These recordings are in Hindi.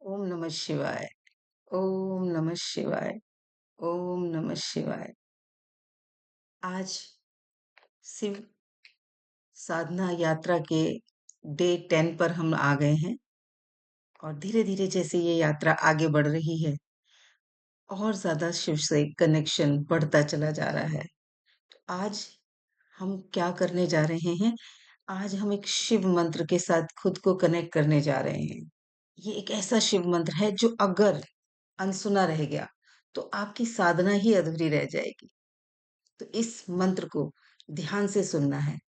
ओम नमः शिवाय। ओम नमः शिवाय। ओम नमः शिवाय। आज शिव साधना यात्रा के डे 10 पर हम आ गए हैं और धीरे-धीरे जैसे ये यात्रा आगे बढ़ रही है और ज़्यादा शिव से कनेक्शन बढ़ता चला जा रहा है। आज हम क्या करने जा रहे हैं? आज हम एक शिव मंत्र के साथ खुद को कनेक्ट करने जा रहे हैं। ये एक ऐसा शिव मंत्र है जो अगर अनसुना रह गया, तो आपकी साधना ही अधूरी रह जाएगी। तो इस मंत्र को ध्यान से सुनना है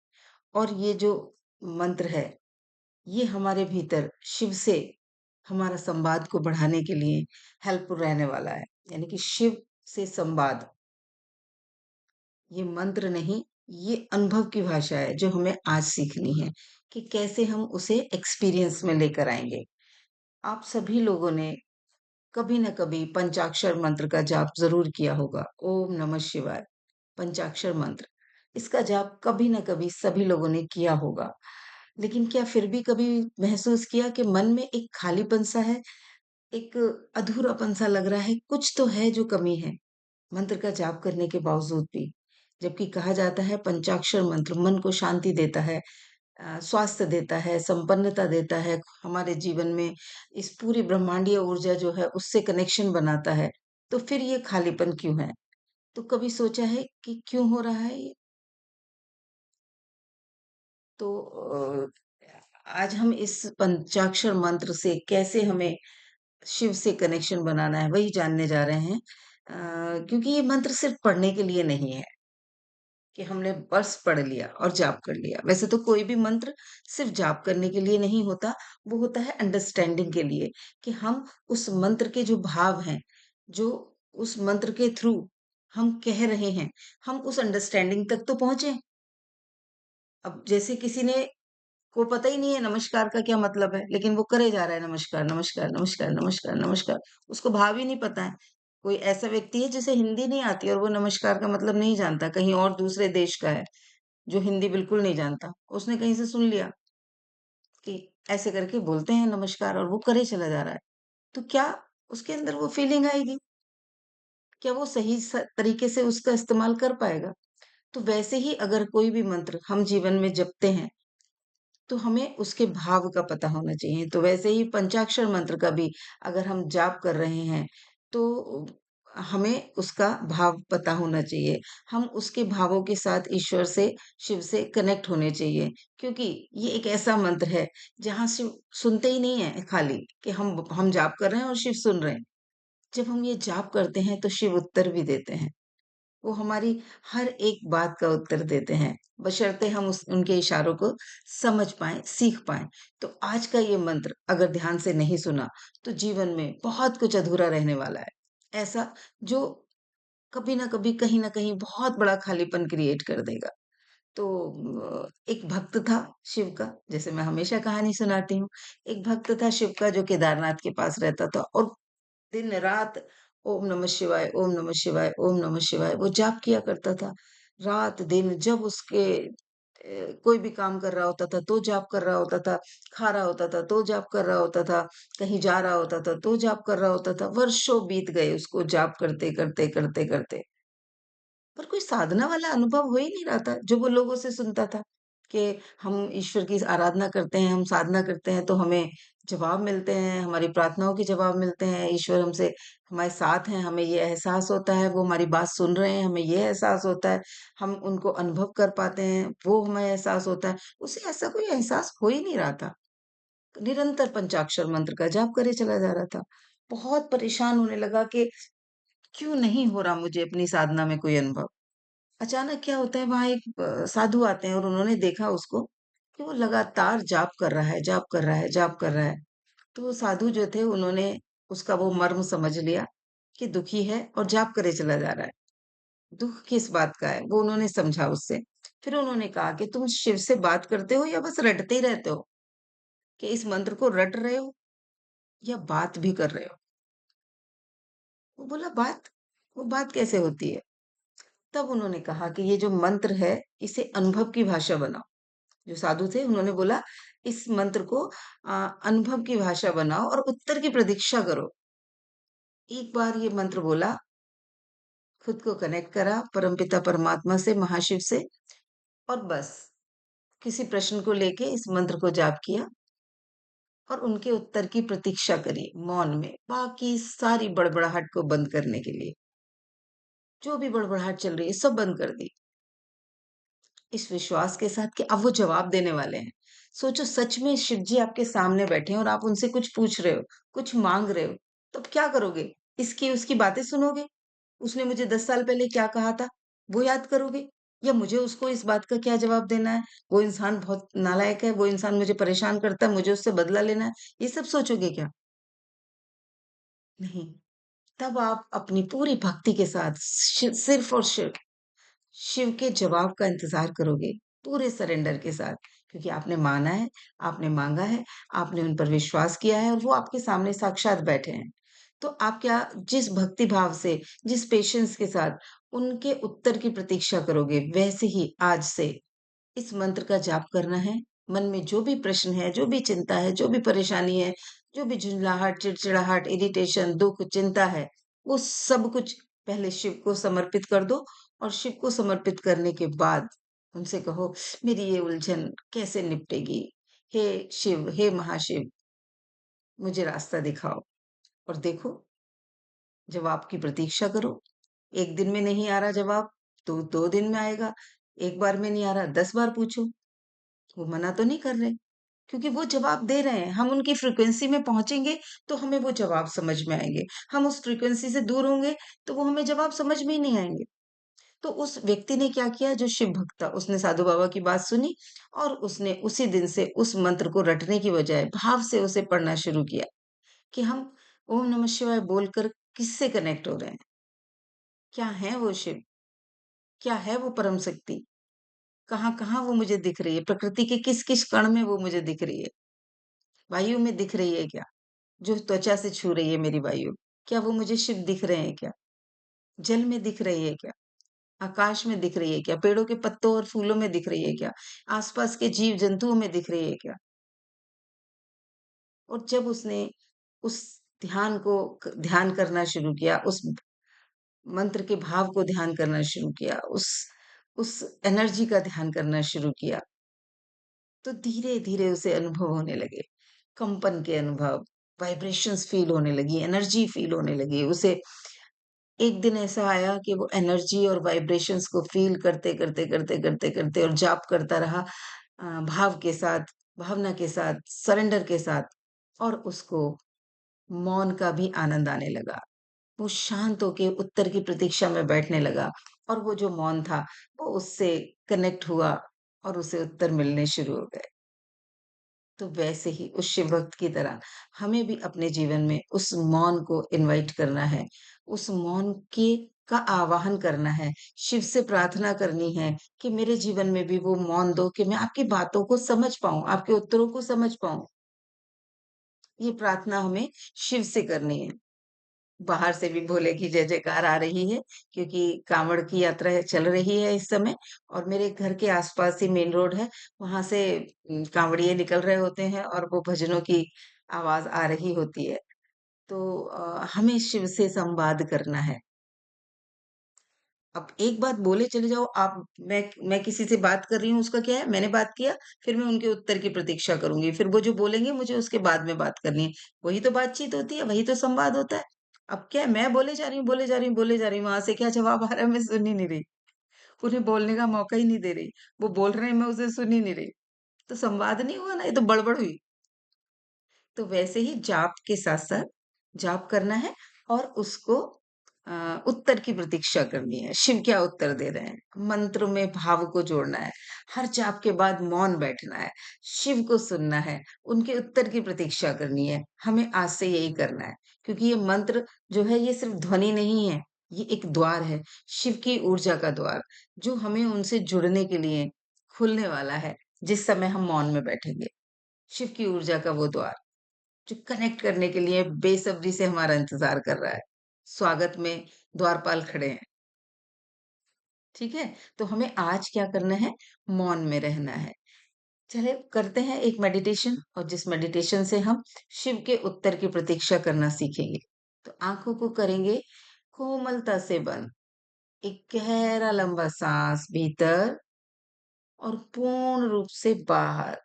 और ये जो मंत्र है, ये हमारे भीतर शिव से हमारा संवाद को बढ़ाने के लिए हेल्पफुल रहने वाला है। यानी कि शिव से संवाद, ये मंत्र नहीं, ये अनुभव की भाषा है जो हमें आज सीखनी है कि कैसे हम उसे एक्सपीरियंस में लेकर आएँगे। आप सभी लोगों ने कभी न कभी पंचाक्षर मंत्र का जाप ज़रूर किया होगा। ओम नमः शिवाय, पंचाक्षर मंत्र। इसका जाप कभी न कभी सभी लोगों ने किया होगा। लेकिन क्या फिर भी कभी महसूस किया कि मन में एक खालीपन-सा है, एक अधूरापन-सा लग रहा है, कुछ तो है जो कमी है, मंत्र का जाप करने के बावजूद भी। जबकि कहा जाता है पंचाक्षर मंत्र मन को शांति देता है, स्वास्थ्य देता है, संपन्नता देता है, हमारे जीवन में इस पूरी ब्रह्मांडीय ऊर्जा जो है उससे कनेक्शन बनाता है। तो फिर ये खालीपन क्यों है? तो कभी सोचा है कि क्यों हो रहा है ये? तो आज हम इस पंचाक्षर मंत्र से कैसे हमें शिव से कनेक्शन बनाना है, वही जानने जा रहे हैं। क्योंकि ये मंत्र सिर्फ पढ़ने के लिए नहीं है कि हमने बस पढ़ लिया और जाप कर लिया। वैसे तो कोई भी मंत्र सिर्फ जाप करने के लिए नहीं होता, वो होता है अंडरस्टैंडिंग के लिए कि हम उस मंत्र के जो भाव हैं, जो उस मंत्र के थ्रू हम कह रहे हैं, हम उस अंडरस्टैंडिंग तक तो पहुँचे। अब जैसे किसी ने को पता ही नहीं है नमस्कार का क्या मतलब है, लेकिन वो करे जा रहा है नमस्कार, नमस्कार, नमस्कार, नमस्कार, नमस्कार। उसको भाव ही नहीं पता है। कोई ऐसा व्यक्ति है जिसे हिंदी नहीं आती और वो नमस्कार का मतलब नहीं जानता, कहीं और दूसरे देश का है, जो हिंदी बिल्कुल नहीं जानता। उसने कहीं से सुन लिया कि ऐसे करके बोलते हैं नमस्कार और वो करे चला जा रहा है। तो क्या उसके अंदर वो फीलिंग आएगी? क्या वो सही तरीके से उसका इस्तेमाल कर पाएगा? तो वैसे ही अगर कोई भी मंत्र हम जीवन में जपते हैं तो हमें उसके भाव का पता होना चाहिए। तो वैसे ही पंचाक्षर मंत्र का भी अगर हम जाप कर रहे हैं, तो हमें उसका भाव पता होना चाहिए। हम उसके भावों के साथ ईश्वर से, शिव से कनेक्ट होने चाहिए। क्योंकि ये एक ऐसा मंत्र है, जहाँ शिव सुनते ही नहीं हैं खाली कि हम जाप कर रहे हैं और शिव सुन रहे हैं। जब हम ये जाप करते हैं, तो शिव उत्तर भी देते हैं। वो हमारी हर एक बात का उत्तर देते हैं, बशर्ते हम उस उनके इशारों को समझ पाएँ, सीख पाएँ। तो आज का ये मंत्र अगर ध्यान से नहीं सुना, तो जीवन में बहुत कुछ अधूरा रहने वाला है। ऐसा जो कभी न कभी, कहीं न कहीं बहुत बड़ा खालीपन क्रिएट कर देगा। तो एक भक्त था शिव का, जैसे मैं हमेशा कहानी सुनाती हूँ। एक भक्त था शिव का जो केदारनाथ के पास रहता था और दिन-रात ओम नमः शिवाय, ओम नमः शिवाय, ओम नमः शिवाय वो जाप किया करता था। रात-दिन जब उसके कोई भी काम कर रहा होता था, तो जाप कर रहा होता था, खा रहा होता था, तो जाप कर रहा होता था, कहीं जा रहा होता था, तो जाप कर रहा होता था। वर्षों बीत गए उसको जाप करते, करते, करते, करते। पर कोई साधना वाला अनुभव हो ही नहीं रहा था, जो वो लोगों से सुनता था, कि हम ईश्वर की आराधना करते हैं, हम साधना करते हैं, तो हमें जवाब मिलते हैं, हमारी प्रार्थनाओं के जवाब मिलते हैं, ईश्वर हमसे हमारे साथ हैं, हमें ये एहसास होता है, वो हमारी बात सुन रहे हैं, हमें ये एहसास होता है, हम उनको अनुभव कर पाते हैं, वो हमें एहसास होता है। उसे ऐसा कोई एहसास हो ही नहीं रहा था। निरंतर पंचाक्षर मंत्र का जाप करे चला जा रहा था। बहुत परेशान होने लगा कि क्यों नहीं हो रहा मुझे अपनी साधना में कोई अनुभव। अचानक क्या होता है वहाँ एक साधु आते हैं और उन्होंने देखा उसको कि वो लगातार जाप कर रहा है, जाप कर रहा है, जाप कर रहा है। तो वो साधु जो थे उन्होंने उसका वो मर्म समझ लिया कि दुखी है और जाप करे चला जा रहा है। दुःख किस बात का है वो उन्होंने समझा उससे। फिर उन्होंने कहा कि तुम शिव से बात करते हो या बस रटते ही रहते हो? कि इस मंत्र को रट रहे हो या बात भी कर रहे हो? वो बोला बात? वो बात कैसे होती है? तब उन्होंने कहा कि ये जो मंत्र है इसे अनुभव की भाषा बनाओ। जो साधु थे उन्होंने बोला इस मंत्र को अनुभव की भाषा बनाओ और उत्तर की प्रतीक्षा करो। एक बार ये मंत्र बोला, खुद को कनेक्ट करा परमपिता परमात्मा से, महाशिव से, और बस किसी प्रश्न को लेके इस मंत्र को जाप किया और उनके उत्तर की प्रतीक्षा करी मौन में। बाकी सारी बड़बड़ाहट को बंद करने के लिए, जो भी बड़बड़ाहट चल रही है सब बंद कर दी। इस विश्वास के साथ कि अब वो जवाब देने वाले हैं। सोचो सच में शिव जी आपके सामने बैठे हैं और आप उनसे कुछ पूछ रहे हो, कुछ माँग रहे हो, तब क्या करोगे? इसकी उसकी बातें सुनोगे? उसने मुझे 10 साल पहले क्या कहा था, वो याद करोगे? या मुझे उसको इस बात का क्या जवाब देना है? वो इंसान बहुत नालायक है, वो इंसान मुझे परेशान करता है, मुझे उससे बदला लेना है, ये सब सोचोगे क्या? नहीं। तब आप अपनी पूरी भक्ति के साथ सिर्फ़ और सिर्फ़ शिव के जवाब का इंतजार करोगे, पूरे सरेंडर के साथ, क्योंकि आपने माना है, आपने मांगा है, आपने उन पर विश्वास किया है और वो आपके सामने साक्षात बैठे हैं। तो आप क्या जिस भक्ति भाव से, जिस पेशेंस के साथ उनके उत्तर की प्रतीक्षा करोगे, वैसे ही आज से इस मंत्र का जाप करना है। मन में जो भी प्रश्न है, जो भी चिंता है, जो भी परेशानी है, जो भी झुंझलाहट, चिड़चिड़ाहट, इरिटेशन, दुःख, चिंता है, वो सब कुछ पहले शिव को समर्पित कर दो और शिव को समर्पित करने के बाद उनसे कहो, मेरी ये उलझन कैसे निपटेगी? हे शिव, हे महाशिव, मुझे रास्ता दिखाओ। और देखो, जवाब की प्रतीक्षा करो। 1 दिन में नहीं आ रहा जवाब, तो 2 दिन में आएगा। 1 बार में नहीं आ रहा, 10 बार पूछो। वो मना तो नहीं कर रहे, क्योंकि वो जवाब दे रहे हैं। हम उनकी फ्रीक्वेंसी में पहुँचेंगे, तो हमें वो जवाब समझ में आएँगे। हम उस फ्रीक्वेंसी से दूर होंगे, तो वो हमें जवाब समझ में ही नहीं आएँगे। तो उस व्यक्ति ने क्या किया जो शिव भक्त था, उसने साधु बाबा की बात सुनी और उसने उसी दिन से उस मंत्र को रटने की बजाय भाव से उसे पढ़ना शुरू किया कि हम ओम नमः शिवाय बोलकर किससे कनेक्ट हो रहे हैं? क्या है वो शिव? क्या है वो परम शक्ति? कहाँ-कहाँ वो मुझे दिख रही है? प्रकृति के किस-किस कण में वो मुझे दिख रही है? वायु में दिख रही है क्या? जो त्वचा से छू रही है मेरी वायु, क्या वो मुझे शिव दिख रहे हैं क्या? जल में दिख रही है क्या? आकाश में दिख रही है क्या? पेड़ों के पत्तों और फूलों में दिख रही है क्या? आसपास के जीव-जंतुओं में दिख रही है क्या? और जब उसने उस ध्यान करना शुरू किया, उस मंत्र के भाव को ध्यान करना शुरू किया, उस एनर्जी का ध्यान करना शुरू किया, तो धीरे-धीरे उसे अनुभव होने लगे। कंपन के अनुभव, वाइब्रेशंस फ़ील होने लगी, एनर्जी फ़ील होने लगी। उसे एक दिन ऐसा आया कि वो एनर्जी और वाइब्रेशंस को फ़ील करते और जाप करता रहा भाव के साथ, भावना के साथ, सरेंडर के साथ, और उसको मौन का भी आनंद आने लगा। वो शांत होके उत्तर की प्रतीक्षा में बैठने लगा और वो जो मौन था, वो उससे कनेक्ट हुआ और उसे उत्तर मिलने शुरू हो गए। तो वैसे ही उस शिव भक्त की तरह हमें भी अपने जीवन में उस मौन को इनवाइट करना है, उस मौन के का आवाहन करना है, शिव से प्रार्थना करनी है कि मेरे जीवन में भी वो मौन दो कि मैं आपकी बातों को समझ पाऊँ, आपके उत्तरों को समझ पाऊँ। ये प्रार्थना हमें शिव से करनी है। बाहर से भी भोले की जय-जयकार आ रही है, क्योंकि काँवड़ की यात्रा चल रही है इस समय और मेरे घर के आस-पास ही मेन रोड है, वहाँ से काँवड़िए निकल रहे होते हैं और वो भजनों की आवाज़ आ रही होती है। तो हमें शिव से संवाद करना है। अब एक बात बोले चले जाओ आप, मैं किसी से बात कर रही हूँ उसका क्या है, मैंने बात किया, फिर मैं उनके उत्तर की प्रतीक्षा करूँगी, फिर वो जो बोलेंगे मुझे उसके बाद में बात करनी है। वही तो बातचीत होती है, वही तो संवाद होता है। अब क्या है, मैं बोले जा रही हूँ, बोले जा रही हूँ, बोले जा रही हूँ, वहाँ से क्या जवाब आ रहा है मैं सुन ही नहीं रही। उन्हें बोलने का मौका ही नहीं दे रही। वो बोल रहे हैं मैं उसे सुन ही नहीं रही। तो संवाद नहीं हुआ ना, ये तो बड़बड़ हुई। तो वैसे ही जाप के साथ-साथ जाप करना है और उसको उत्तर की प्रतीक्षा करनी है। शिव क्या उत्तर दे रहे हैं? मंत्र में भाव को जोड़ना है। हर जाप के बाद मौन बैठना है। शिव को सुनना है। उनके उत्तर की प्रतीक्षा करनी है। हमें आज से यही करना है। क्योंकि ये मंत्र जो है ये सिर्फ ध्वनि नहीं है। ये एक द्वार है। शिव की ऊर्जा का द्वार, जो हमें उनसे जुड़ने के लिए खुलने वाला है, जिस समय हम मौन में बैठेंगे। शिव की ऊर्जा का वो द्वार। जो कनेक्ट करने के लिए बेसब्री से हमारा इंतज़ार कर रहा है। स्वागत में द्वारपाल खड़े हैं, ठीक है? तो हमें आज क्या करना है? मौन में रहना है। चलिए करते हैं एक मेडिटेशन और जिस मेडिटेशन से हम शिव के उत्तर की प्रतीक्षा करना सीखेंगे। तो आँखों को करेंगे कोमलता से बंद। एक गहरा लंबा साँस भीतर और पूर्ण रूप से बाहर।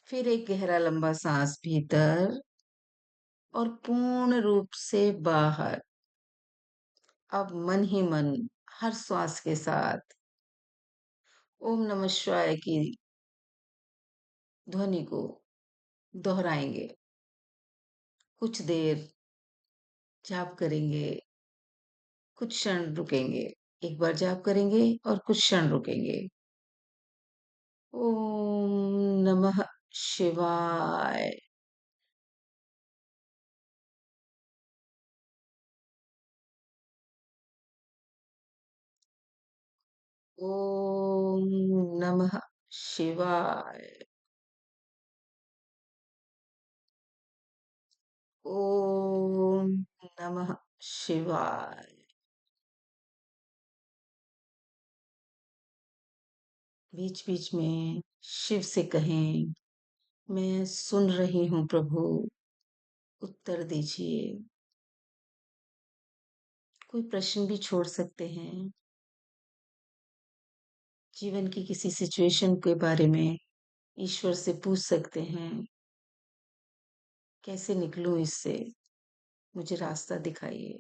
फिर एक गहरा लंबा साँस भीतर और पूर्ण रूप से बाहर। अब मन ही मन हर श्वास के साथ ओम नमः शिवाय की ध्वनि को दोहराएँगे। कुछ देर जाप करेंगे, कुछ क्षण रुकेंगे। एक बार जाप करेंगे और कुछ क्षण रुकेंगे। ओम नमः शिवाय। ओम नमः शिवाय। ओम नमः शिवाय। बीच-बीच में शिव से कहें, मैं सुन रही हूँ प्रभु, उत्तर दीजिए। कोई प्रश्न भी छोड़ सकते हैं। जीवन की किसी सिचुएशन के बारे में ईश्वर से पूछ सकते हैं, कैसे निकलूँ इससे? मुझे रास्ता दिखाइए।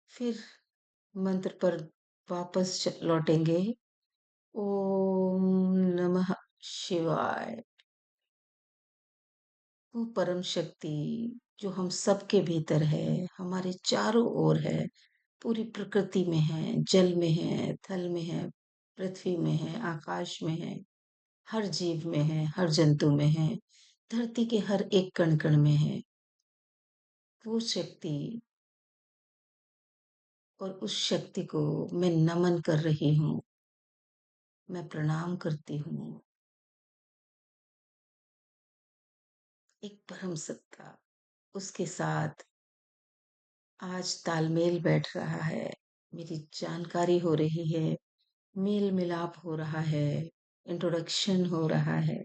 फिर मंत्र पर वापस लौटेंगे। ओम नमः शिवाय। वो परम शक्ति जो हम सबके भीतर है, हमारे चारों ओर है, पूरी प्रकृति में है, जल में है, थल में है, पृथ्वी में है, आकाश में है, हर जीव में है, हर जंतु में है, धरती के हर एक कण कण में है। वो शक्ति और उस शक्ति को मैं नमन कर रही हूँ, मैं प्रणाम करती हूँ। एक परम सत्ता उसके साथ आज तालमेल बैठ रहा है, मेरी जानकारी हो रही है, मेल मिलाप हो रहा है, इंट्रोडक्शन हो रहा है।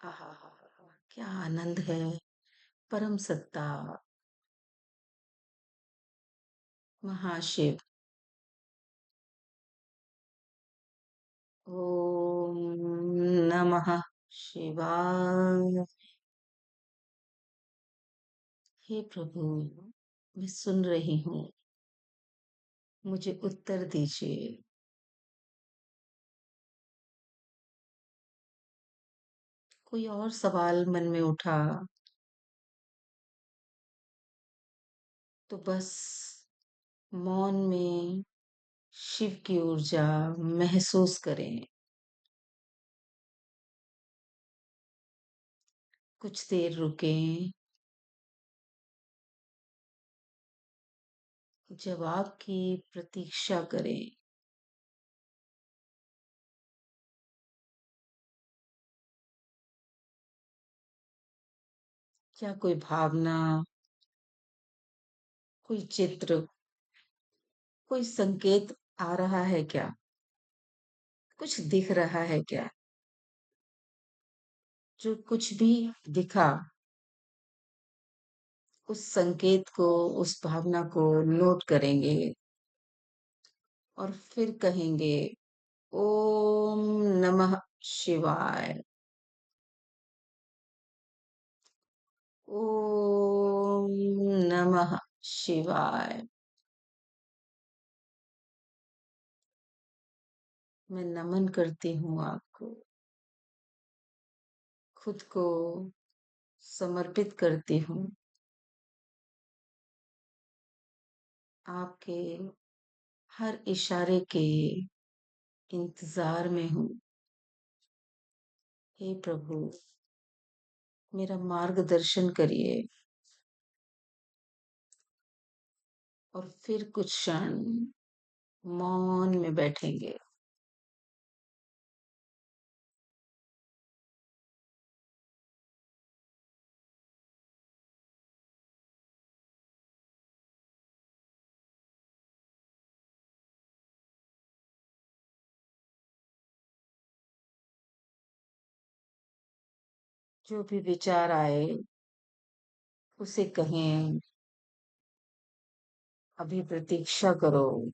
आहा हा हा, क्या आनंद है। परम सत्ता महाशिव। ओम नमः शिवाय। हे प्रभु, मैं सुन रही हूँ, मुझे उत्तर दीजिए। कोई और सवाल मन में उठा तो बस मौन में शिव की ऊर्जा महसूस करें। कुछ देर रुकें, जवाब की प्रतीक्षा करें। क्या कोई भावना, कोई चित्र, कोई संकेत आ रहा है क्या? कुछ दिख रहा है क्या? जो कुछ भी दिखा, उस संकेत को, उस भावना को नोट करेंगे और फिर कहेंगे ओम नमः शिवाय। ओम नमः शिवाय। मैं नमन करती हूँ आपको, खुद को समर्पित करती हूँ। आपके हर इशारे के इंतजार में हूँ। हे प्रभु, मेरा मार्गदर्शन करिए। और फिर कुछ क्षण मौन में बैठेंगे। जो भी विचार आए उसे कहें। अभी प्रतीक्षा करो।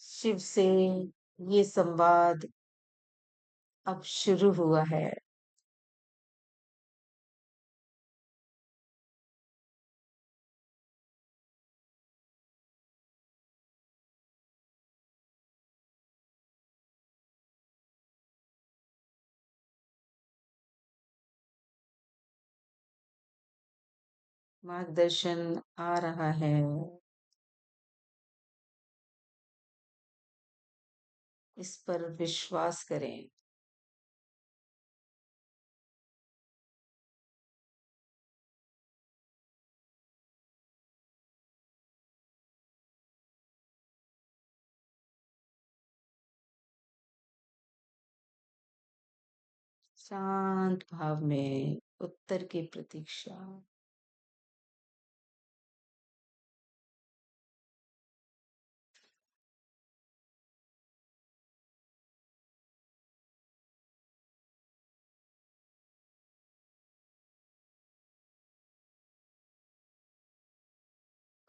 शिव से ये संवाद अब शुरू हुआ है। मार्गदर्शन आ रहा है। इस पर विश्वास करें। शांत भाव में उत्तर की प्रतीक्षा।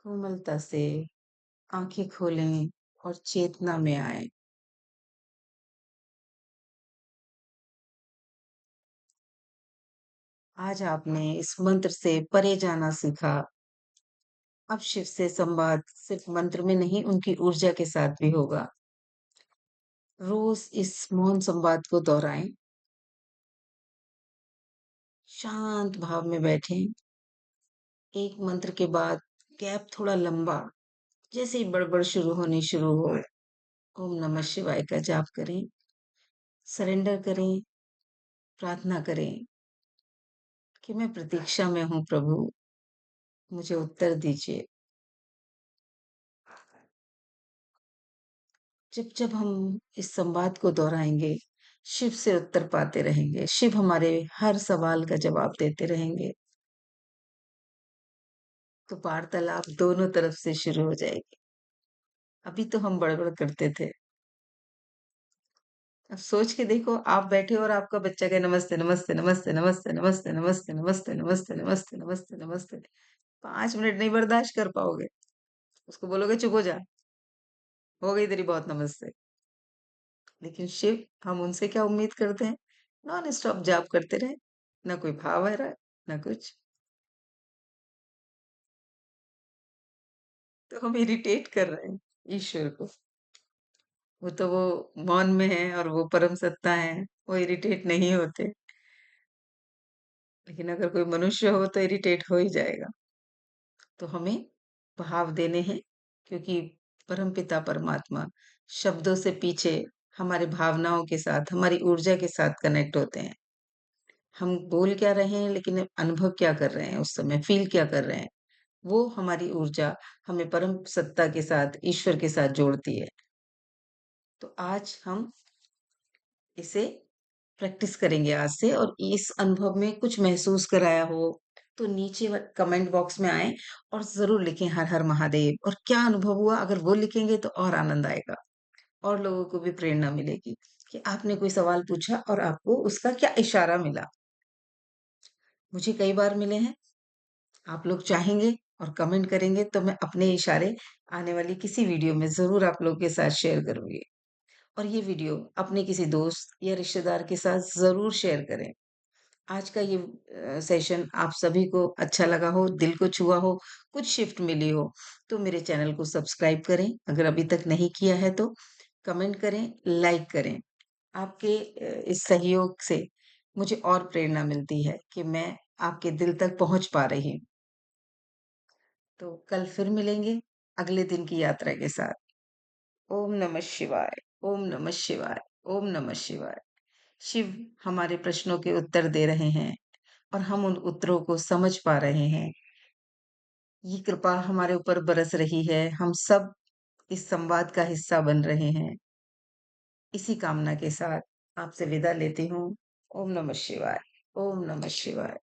कोमलता से आंखें खोलें और चेतना में आए। आज आपने इस मंत्र से परे जाना सीखा। अब शिव से संवाद सिर्फ मंत्र में नहीं, उनकी ऊर्जा के साथ भी होगा। रोज इस मौन संवाद को दोहराएं। शांत भाव में बैठें। एक मंत्र के बाद गैप थोड़ा लंबा, जैसे ही बड़बड़ शुरू हो, ओम नमः शिवाय का जाप करें। सरेंडर करें। प्रार्थना करें कि मैं प्रतीक्षा में हूँ प्रभु, मुझे उत्तर दीजिए। जब जब हम इस संवाद को दोहराएंगे, शिव से उत्तर पाते रहेंगे। शिव हमारे हर सवाल का जवाब देते रहेंगे। तो वार्तालाप दोनों तरफ से शुरू हो जाएगी। अभी तो हम बड़बड़ करते थे। अब सोच के देखो, आप बैठे हो और आपका बच्चा कहे नमस्ते नमस्ते नमस्ते नमस्ते नमस्ते नमस्ते नमस्ते नमस्ते नमस्ते नमस्ते नमस्ते। 5 मिनट नहीं बर्दाश्त कर पाओगे। उसको बोलोगे चुप हो जा, हो गई तेरी बहुत नमस्ते। लेकिन शिव, हम उनसे क्या उम्मीद करते हैं? नॉन स्टॉप जाप करते रहे, ना कोई भाव आ रहा है, ना कुछ। तो हम इरिटेट कर रहे हैं ईश्वर को। वो मौन में है और वो परम सत्ता है, वो इरिटेट नहीं होते। लेकिन अगर कोई मनुष्य हो तो इरिटेट हो ही जाएगा। तो हमें भाव देने हैं, क्योंकि परमपिता परमात्मा शब्दों से पीछे हमारे भावनाओं के साथ, हमारी ऊर्जा के साथ कनेक्ट होते हैं। हम बोल क्या रहे हैं, लेकिन अनुभव क्या कर रहे हैं, उस समय फील क्या कर रहे हैं, वो हमारी ऊर्जा हमें परम सत्ता के साथ, ईश्वर के साथ जोड़ती है। तो आज हम इसे प्रैक्टिस करेंगे आज से। और इस अनुभव में कुछ महसूस कराया हो तो नीचे कमेंट बॉक्स में आए और जरूर लिखें हर हर महादेव, और क्या अनुभव हुआ अगर वो लिखेंगे तो और आनंद आएगा। और लोगों को भी प्रेरणा मिलेगी कि आपने कोई सवाल पूछा और आपको उसका क्या इशारा मिला। मुझे कई बार मिले हैं। आप लोग चाहेंगे और कमेंट करेंगे तो मैं अपने इशारे आने वाली किसी वीडियो में जरूर आप लोगों के साथ शेयर करूंगी। और ये वीडियो अपने किसी दोस्त या रिश्तेदार के साथ जरूर शेयर करें। आज का ये सेशन आप सभी को अच्छा लगा हो, दिल को छुआ हो, कुछ शिफ्ट मिली हो, तो मेरे चैनल को सब्सक्राइब करें। अगर अभी तक नहीं किया है तो कमेंट करें, लाइक करें। आपके इस सहयोग से मुझे और प्रेरणा मिलती है कि मैं आपके दिल तक पहुंच पा रही हूँ। तो कल फिर मिलेंगे अगले दिन की यात्रा के साथ। ओम नमः शिवाय। ओम नमः शिवाय। ओम नमः शिवाय। शिव हमारे प्रश्नों के उत्तर दे रहे हैं और हम उन उत्तरों को समझ पा रहे हैं। ये कृपा हमारे ऊपर बरस रही है। हम सब इस संवाद का हिस्सा बन रहे हैं। इसी कामना के साथ आपसे विदा लेती हूँ। ओम नमः शिवाय। ओम नमः शिवाय।